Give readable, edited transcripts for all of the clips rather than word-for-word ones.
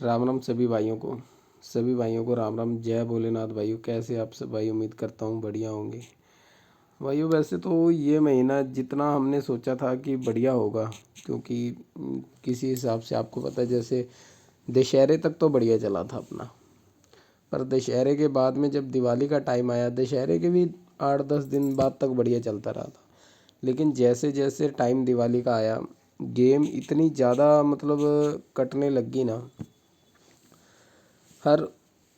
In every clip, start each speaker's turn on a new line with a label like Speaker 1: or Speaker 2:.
Speaker 1: राम राम सभी भाइयों को राम राम। जय भोलेनाथ भाइयों, कैसे आप सब भाई? उम्मीद करता हूँ बढ़िया होंगे भाइयों। वैसे तो ये महीना जितना हमने सोचा था कि बढ़िया होगा, क्योंकि किसी हिसाब से आपको पता है जैसे दशहरे तक तो बढ़िया चला था अपना, पर दशहरे के बाद में जब दिवाली का टाइम आया, दशहरे के भी 8-10 दिन बाद तक बढ़िया चलता रहा था। लेकिन जैसे जैसे टाइम दिवाली का आया, गेम इतनी ज़्यादा मतलब कटने लगी ना। हर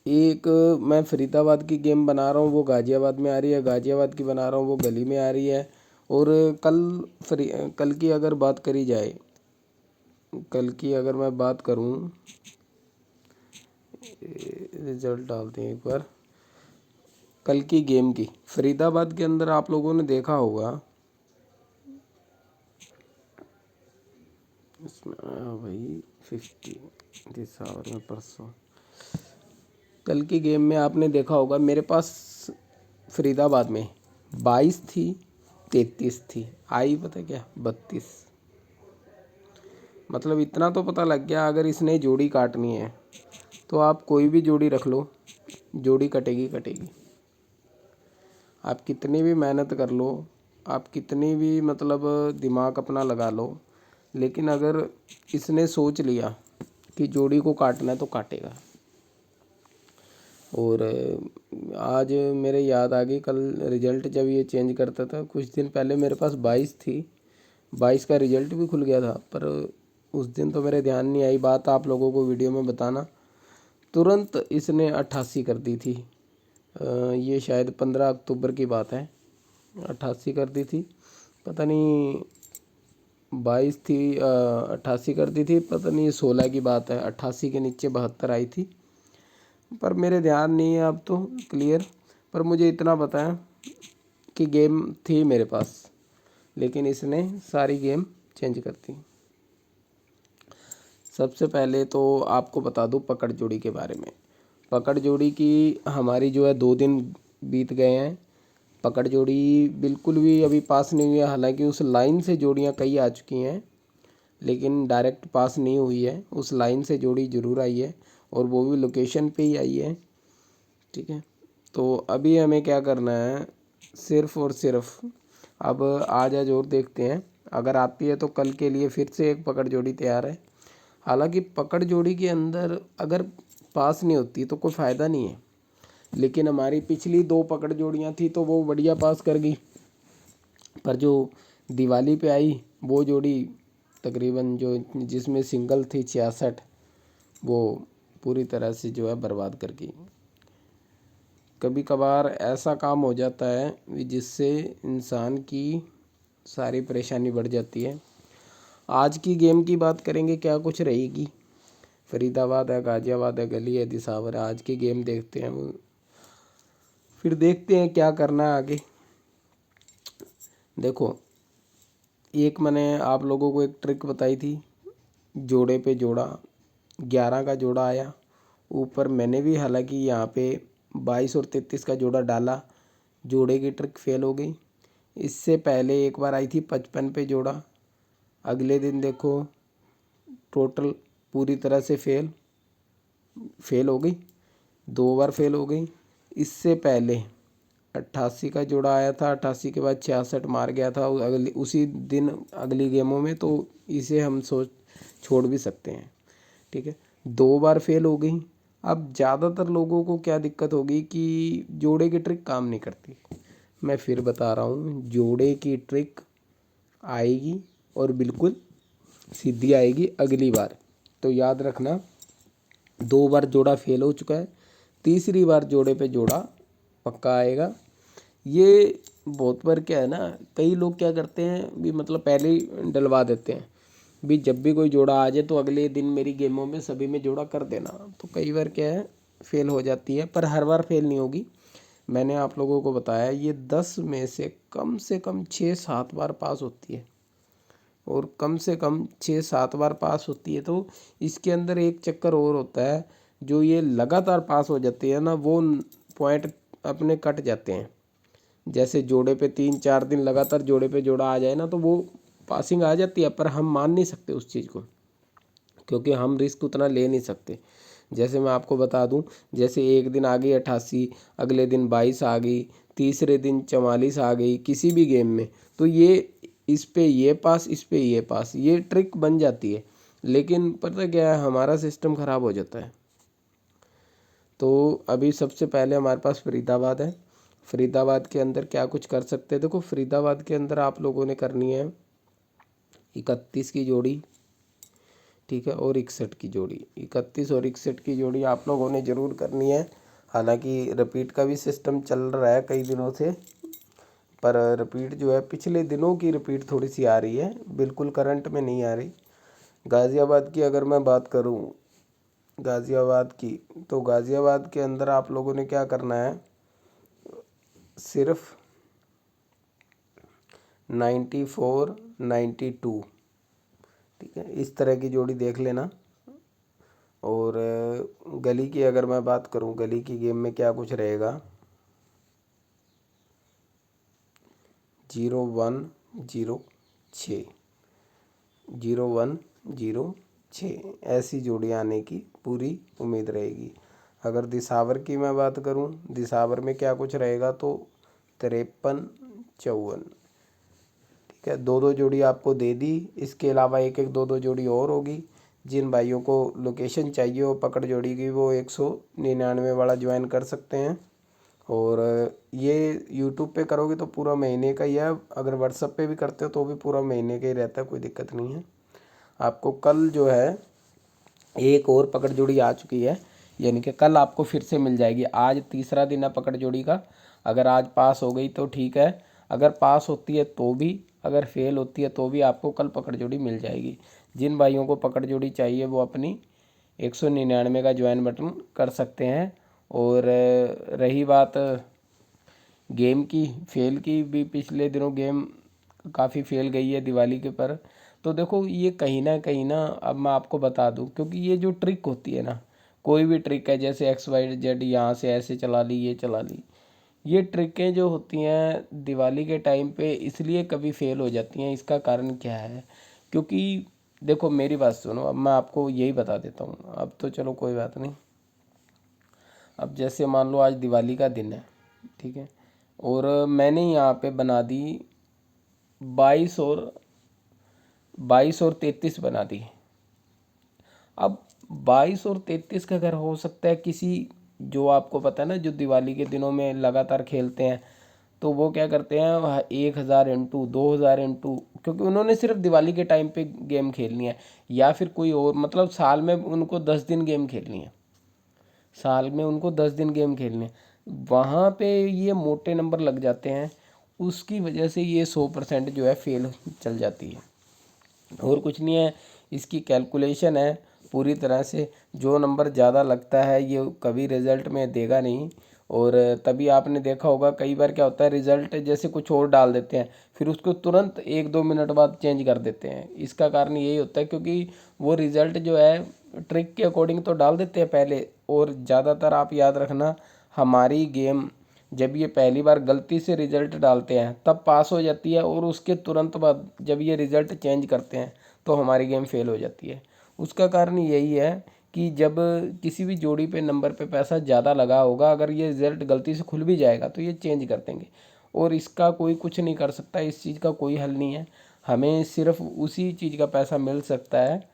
Speaker 1: एक, मैं फरीदाबाद की गेम बना रहा हूँ वो गाज़ियाबाद में आ रही है, गाज़ियाबाद की बना रहा हूँ वो गली में आ रही है। और कल कल की अगर बात करी जाए, कल की अगर मैं बात करूँ, रिजल्ट डालते हैं एक बार। कल की गेम की फरीदाबाद के अंदर आप लोगों ने देखा होगा, इसमें आया भाई 50 दिस आवर में परसों। कल की गेम में आपने देखा होगा मेरे पास फरीदाबाद में 22 थी, 33 थी, आई पता क्या 32। मतलब इतना तो पता लग गया, अगर इसने जोड़ी काटनी है तो आप कोई भी जोड़ी रख लो, जोड़ी कटेगी कटेगी। आप कितनी भी मेहनत कर लो, आप कितनी भी मतलब दिमाग अपना लगा लो, लेकिन अगर इसने सोच लिया कि जोड़ी को काटना है तो काटेगा। और आज मेरे याद आ गई, कल रिज़ल्ट जब ये चेंज करता था कुछ दिन पहले मेरे पास 22 थी, 22 का रिज़ल्ट भी खुल गया था, पर उस दिन तो मेरे ध्यान नहीं आई बात, आप लोगों को वीडियो में बताना। तुरंत इसने 88 कर दी थी। ये शायद 15 अक्टूबर की बात है, 88 कर दी थी। पता नहीं 22 थी, 88 कर दी थी, पता नहीं 16 की बात है, 88 के नीचे 72 आई थी। पर मेरे ध्यान नहीं है अब तो क्लियर, पर मुझे इतना पता है कि गेम थी मेरे पास, लेकिन इसने सारी गेम चेंज कर दी। सबसे पहले तो आपको बता दूं पकड़ जोड़ी के बारे में। पकड़ जोड़ी की हमारी जो है 2 दिन बीत गए हैं, पकड़ जोड़ी बिल्कुल भी अभी पास नहीं हुई है। हालांकि उस लाइन से जोड़ियां कई आ चुकी हैं, लेकिन डायरेक्ट पास नहीं हुई है। उस लाइन से जोड़ी ज़रूर आई है, और वो भी लोकेशन पे ही आई है। ठीक है, तो अभी हमें क्या करना है, सिर्फ़ और सिर्फ अब आज और देखते हैं, अगर आती है तो कल के लिए फिर से एक पकड़ जोड़ी तैयार है। हालांकि पकड़ जोड़ी के अंदर अगर पास नहीं होती तो कोई फ़ायदा नहीं है, लेकिन हमारी पिछली 2 पकड़ जोड़ियां थी तो वो बढ़िया पास कर गई, पर जो दिवाली पे आई वो जोड़ी तकरीबन जो जिसमें सिंगल थी 66, वो पूरी तरह से जो है बर्बाद कर गई। कभी कभार ऐसा काम हो जाता है जिससे इंसान की सारी परेशानी बढ़ जाती है। आज की गेम की बात करेंगे, क्या कुछ रहेगी। फरीदाबाद है, गाज़ियाबाद है, गली है, दिसावर है। आज की गेम देखते हैं, फिर देखते हैं क्या करना है आगे। देखो, एक मैंने आप लोगों को एक ट्रिक बताई थी, जोड़े पे जोड़ा, 11 का जोड़ा आया ऊपर। मैंने भी हालांकि यहाँ पे 22 और 33 का जोड़ा डाला, जोड़े की ट्रिक फेल हो गई। इससे पहले एक बार आई थी 55 पे जोड़ा, अगले दिन देखो टोटल पूरी तरह से फेल हो गई, 2 बार फेल हो गई। इससे पहले 88 का जोड़ा आया था, 88 के बाद 66 मार गया था अगली उसी दिन अगली गेमों में, तो इसे हम सोच छोड़ भी सकते हैं। ठीक है, 2 बार फेल हो गई। अब ज़्यादातर लोगों को क्या दिक्कत होगी कि जोड़े की ट्रिक काम नहीं करती। मैं फिर बता रहा हूँ, जोड़े की ट्रिक आएगी और बिल्कुल सीधी आएगी अगली बार। तो याद रखना, 2 बार जोड़ा फेल हो चुका है, तीसरी बार जोड़े पे जोड़ा पक्का आएगा। ये बहुत बार क्या है ना, कई लोग क्या करते हैं भी मतलब पहले ही डलवा देते हैं भी जब भी कोई जोड़ा आ जाए तो अगले दिन मेरी गेमों में सभी में जोड़ा कर देना। तो कई बार क्या है फेल हो जाती है, पर हर बार फेल नहीं होगी। मैंने आप लोगों को बताया ये 10 में से कम 6-7 बार पास होती है, और कम से कम 6-7 बार पास होती है। तो इसके अंदर एक चक्कर और होता है, जो ये लगातार पास हो जाती है ना, वो पॉइंट अपने कट जाते हैं। जैसे जोड़े पे 3-4 दिन लगातार जोड़े पे जोड़ा आ जाए ना, तो वो पासिंग आ जाती है, पर हम मान नहीं सकते उस चीज़ को, क्योंकि हम रिस्क उतना ले नहीं सकते। जैसे मैं आपको बता दूं, जैसे एक दिन आ गई 88, अगले दिन 22 आ गई, तीसरे दिन 44 आ गई किसी भी गेम में, तो ये इस पे ये पास, इस पे ये पास, ये ट्रिक बन जाती है। लेकिन पता क्या है, हमारा सिस्टम ख़राब हो जाता है। तो अभी सबसे पहले हमारे पास फरीदाबाद है। फरीदाबाद के अंदर क्या कुछ कर सकते हैं, देखो फरीदाबाद के अंदर आप लोगों ने करनी है 31 की जोड़ी, ठीक है, और 61 की जोड़ी। 31 और 61 की जोड़ी आप लोगों ने ज़रूर करनी है। हालांकि रिपीट का भी सिस्टम चल रहा है कई दिनों से, पर रिपीट जो है पिछले दिनों की रिपीट थोड़ी सी आ रही है, बिल्कुल करंट में नहीं आ रही। गाज़ियाबाद की अगर मैं बात करूं, गाज़ियाबाद की, तो गाज़ियाबाद के अंदर आप लोगों ने क्या करना है, सिर्फ 94 92, ठीक है, इस तरह की जोड़ी देख लेना। और गली की अगर मैं बात करूं, गली की गेम में क्या कुछ रहेगा, 0106, 0106, ऐसी जोड़ी आने की पूरी उम्मीद रहेगी। अगर दिसावर की मैं बात करूं, दिसावर में क्या कुछ रहेगा, तो 53 54, ठीक है, दो दो जोड़ी आपको दे दी। इसके अलावा एक एक दो दो जोड़ी और होगी। जिन भाइयों को लोकेशन चाहिए हो पकड़ जोड़ी की, वो 199 वाला ज्वाइन कर सकते हैं। और ये यूट्यूब पे करोगे तो पूरा महीने का ही है, अगर व्हाट्सएप पे भी करते हो तो भी पूरा महीने का ही रहता है, कोई दिक्कत नहीं है। आपको कल जो है एक और पकड़ जोड़ी आ चुकी है, यानी कि कल आपको फिर से मिल जाएगी। आज तीसरा दिन है पकड़ जोड़ी का। अगर आज पास हो गई तो ठीक है, अगर पास होती है तो भी, अगर फेल होती है तो भी आपको कल पकड़ जोड़ी मिल जाएगी। जिन भाइयों को पकड़ जोड़ी चाहिए वो अपनी 199 का ज्वाइन बटन कर सकते हैं। और रही बात गेम की, फेल की भी, पिछले दिनों गेम काफ़ी फेल गई है दिवाली के पर। तो देखो ये कहीं ना अब मैं आपको बता दूं, क्योंकि ये जो ट्रिक होती है ना, कोई भी ट्रिक है, जैसे XYZ यहाँ से ऐसे चला ली, ये चला ली, ये ट्रिकें जो होती हैं दिवाली के टाइम पे इसलिए कभी फेल हो जाती हैं। इसका कारण क्या है, क्योंकि देखो मेरी बात सुनो, अब मैं आपको यही बता देता हूँ। अब तो चलो कोई बात नहीं, अब जैसे मान लो आज दिवाली का दिन है, ठीक है, और मैंने यहाँ पे बना दी 22 और 33 बना दी। अब 22 और 33 का अगर हो सकता है किसी, जो आपको पता है ना, जो दिवाली के दिनों में लगातार खेलते हैं, तो वो क्या करते हैं 1000 इंटू 2000 इंटू, क्योंकि उन्होंने सिर्फ दिवाली के टाइम पे गेम खेलनी है, या फिर कोई और, मतलब साल में उनको 10 दिन गेम खेलनी है, साल में उनको 10 दिन गेम खेलने, वहाँ पे ये मोटे नंबर लग जाते हैं। उसकी वजह से ये 100% जो है फेल चल जाती है। और कुछ नहीं है, इसकी कैलकुलेशन है पूरी तरह से। जो नंबर ज़्यादा लगता है ये कभी रिज़ल्ट में देगा नहीं। और तभी आपने देखा होगा कई बार क्या होता है, रिज़ल्ट जैसे कुछ और डाल देते हैं, फिर उसको तुरंत 1-2 मिनट बाद चेंज कर देते हैं। इसका कारण यही होता है क्योंकि वो रिज़ल्ट जो है ट्रिक के अकॉर्डिंग तो डाल देते हैं पहले। और ज़्यादातर आप याद रखना, हमारी गेम जब ये पहली बार गलती से रिज़ल्ट डालते हैं तब पास हो जाती है, और उसके तुरंत बाद जब ये रिज़ल्ट चेंज करते हैं तो हमारी गेम फेल हो जाती है। उसका कारण यही है कि जब किसी भी जोड़ी पे नंबर पे पैसा ज़्यादा लगा होगा, अगर ये रिज़ल्ट गलती से खुल भी जाएगा तो ये चेंज कर देंगे, और इसका कोई कुछ नहीं कर सकता, इस चीज़ का कोई हल नहीं है। हमें सिर्फ उसी चीज़ का पैसा मिल सकता है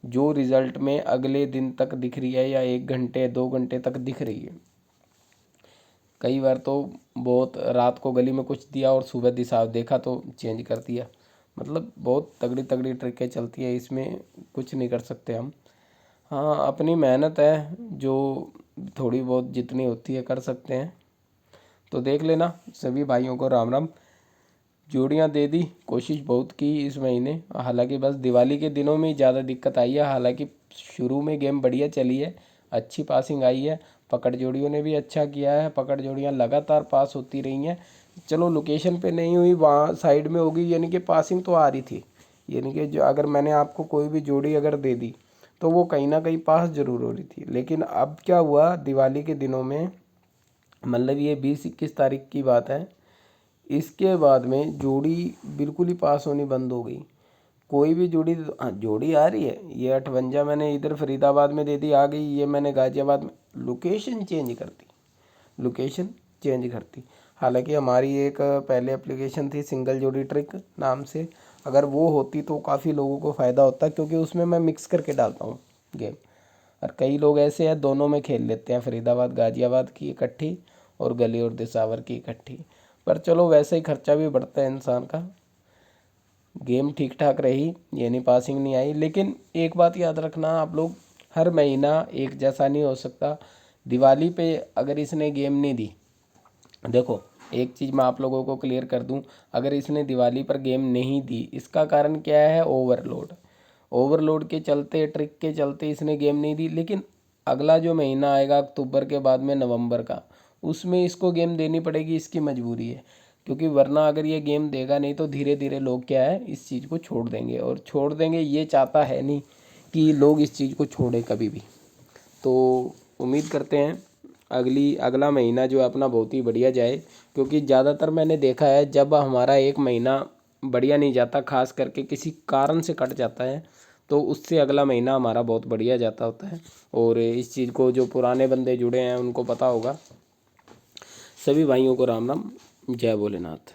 Speaker 1: जो रिज़ल्ट में अगले दिन तक दिख रही है, या 1 घंटे 2 घंटे तक दिख रही है। कई बार तो बहुत रात को गली में कुछ दिया और सुबह दिशा देखा तो चेंज कर दिया। मतलब बहुत तगड़ी तगड़ी ट्रिकें चलती है इसमें, कुछ नहीं कर सकते हम। हाँ, अपनी मेहनत है जो थोड़ी बहुत जितनी होती है कर सकते हैं। तो देख लेना, सभी भाइयों को राम राम। जोड़ियाँ दे दी, कोशिश बहुत की इस महीने, हालांकि बस दिवाली के दिनों में ही ज़्यादा दिक्कत आई है। हालांकि शुरू में गेम बढ़िया चली है, अच्छी पासिंग आई है, पकड़ जोड़ियों ने भी अच्छा किया है, पकड़ जोड़ियाँ लगातार पास होती रही हैं। चलो लोकेशन पे नहीं हुई, वहाँ साइड में होगी, यानी कि पासिंग तो आ रही थी। यानी कि जो अगर मैंने आपको कोई भी जोड़ी अगर दे दी तो वो कहीं ना कहीं पास ज़रूर हो रही थी। लेकिन अब क्या हुआ दिवाली के दिनों में, मतलब ये 20-21 तारीख की बात है, इसके बाद में जोड़ी बिल्कुल ही पास होनी बंद हो गई। कोई भी जोड़ी, हाँ जोड़ी आ रही है। ये 58 मैंने इधर फरीदाबाद में दे दी, आ गई। ये मैंने गाजियाबाद में, लोकेशन चेंज करती, लोकेशन चेंज करती। हालांकि हमारी एक पहले एप्लीकेशन थी सिंगल जोड़ी ट्रिक नाम से, अगर वो होती तो काफ़ी लोगों को फ़ायदा होता, क्योंकि उसमें मैं मिक्स करके डालता हूँ गेम। और कई लोग ऐसे हैं दोनों में खेल लेते हैं, फरीदाबाद गाजियाबाद की इकट्ठी और गली और दिसावर की इकट्ठी। पर चलो वैसे ही खर्चा भी बढ़ता है इंसान का। गेम ठीक ठाक रही, ये नहीं पासिंग नहीं आई। लेकिन एक बात याद रखना आप लोग, हर महीना एक जैसा नहीं हो सकता। दिवाली पे अगर इसने गेम नहीं दी, देखो एक चीज़ मैं आप लोगों को क्लियर कर दूं, अगर इसने दिवाली पर गेम नहीं दी, इसका कारण क्या है? ओवरलोड। ओवरलोड के चलते, ट्रिक के चलते इसने गेम नहीं दी। लेकिन अगला जो महीना आएगा अक्टूबर के बाद में, नवंबर का, उसमें इसको गेम देनी पड़ेगी, इसकी मजबूरी है। क्योंकि वरना अगर ये गेम देगा नहीं तो धीरे धीरे लोग क्या है, इस चीज़ को छोड़ देंगे। और छोड़ देंगे, ये चाहता है नहीं कि लोग इस चीज़ को छोड़ें कभी भी। तो उम्मीद करते हैं अगला महीना जो है अपना बहुत ही बढ़िया जाए। क्योंकि ज़्यादातर मैंने देखा है जब हमारा एक महीना बढ़िया नहीं जाता, खास करके किसी कारण से कट जाता है, तो उससे अगला महीना हमारा बहुत बढ़िया जाता होता है। और इस चीज़ को जो पुराने बंदे जुड़े हैं उनको पता होगा। सभी भाइयों को राम राम, जय भोलेनाथ।